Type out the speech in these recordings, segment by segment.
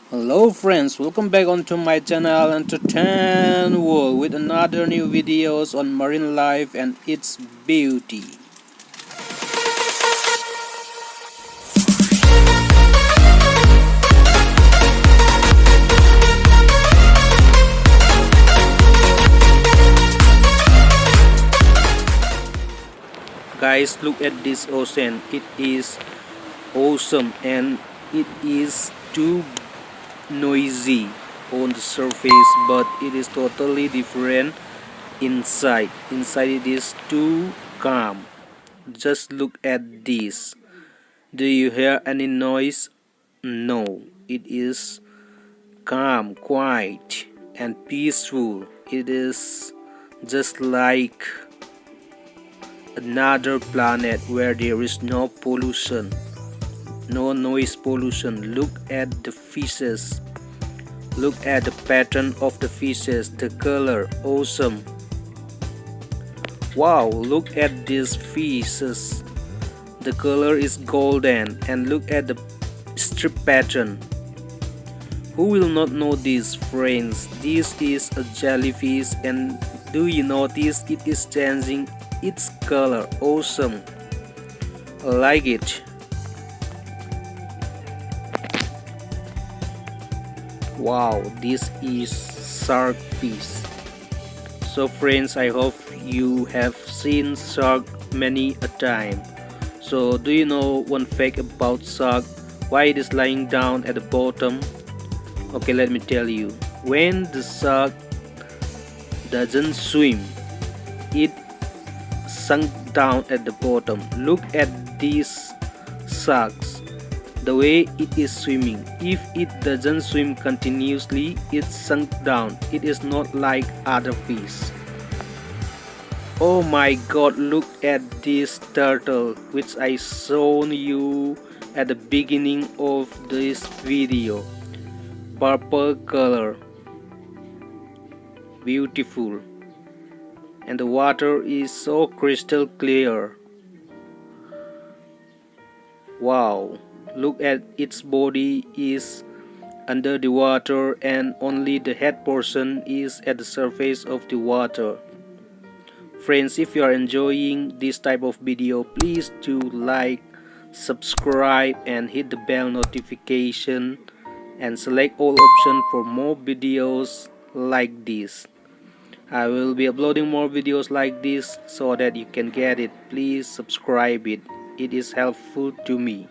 Hello friends, welcome back onto my channel Entertain World with another new videos on marine life and its beauty. Guys, look at this ocean. It is awesome and it is too noisy on the surface, but it is totally different inside. Inside it is too calm. Just look at this. Do you hear any noise? No. It is calm, quiet, and peaceful. It is just like another planet where there is no pollution, no noise pollution. Look at the fishes. Look at the pattern of the fishes, the color, awesome. Wow, look at these fishes. The color is golden and look at the strip pattern. Who will not know this, friends? This is a jellyfish and do you notice it is changing its color? Awesome. I like it. Wow, this is shark fish. So friends, I hope you have seen shark many a time. So do you know one fact about shark? Why it is lying down at the bottom? Okay, let me tell you. When the shark doesn't swim, it sunk down at the bottom. Look at these sharks, the way it is swimming. If it doesn't swim continuously, it's sunk down. It is not like other fish. Oh my god, look at this turtle which I shown you at the beginning of this video. Purple color, beautiful, and the water is so crystal clear. Wow, look at its body is under the water and only the head portion is at the surface of the water. Friends, if you are enjoying this type of video, please do like, subscribe and hit the bell notification and select all option for more videos like this. I will be uploading more videos like this so that you can get it. Please subscribe it. It is helpful to me.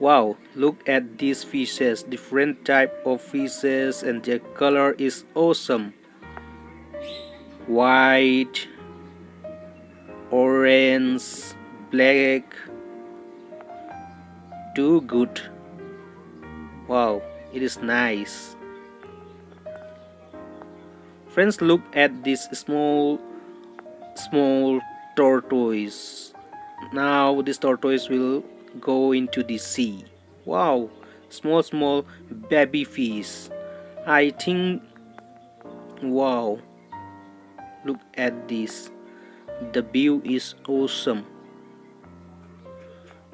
Wow, look at these fishes, different type of fishes and their color is awesome. White, orange, black, too good. Wow, it is nice. Friends, look at this small tortoise. Now this tortoise will go into the sea. Wow, small baby fish. I think, wow, look at this. The view is awesome.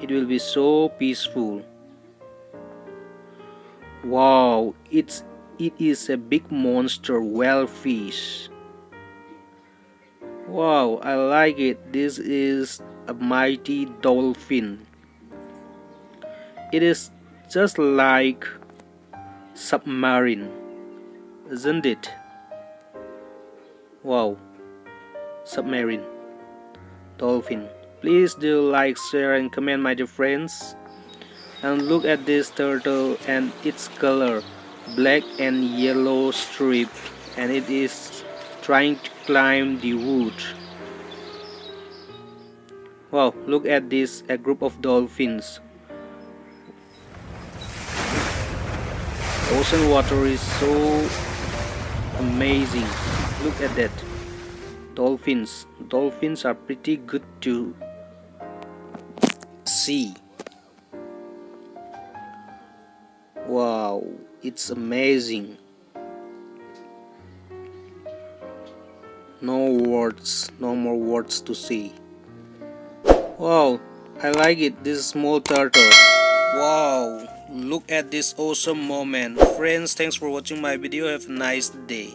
It will be so peaceful. Wow, it is a big monster whale fish. Wow, I like it. This is a mighty dolphin. It is just like submarine, isn't it? Wow, submarine, dolphin. Please do like, share and comment, my dear friends. And look at this turtle and its color, black and yellow strip, and it is trying to climb the wood. Wow, look at this, a group of dolphins. Ocean water is so amazing. Look at that. Dolphins are pretty good to see. Wow, it's amazing. No words, no more words to say. Wow, I like it. This small turtle. Wow. Look at this awesome moment. Friends, thanks for watching my video. Have a nice day.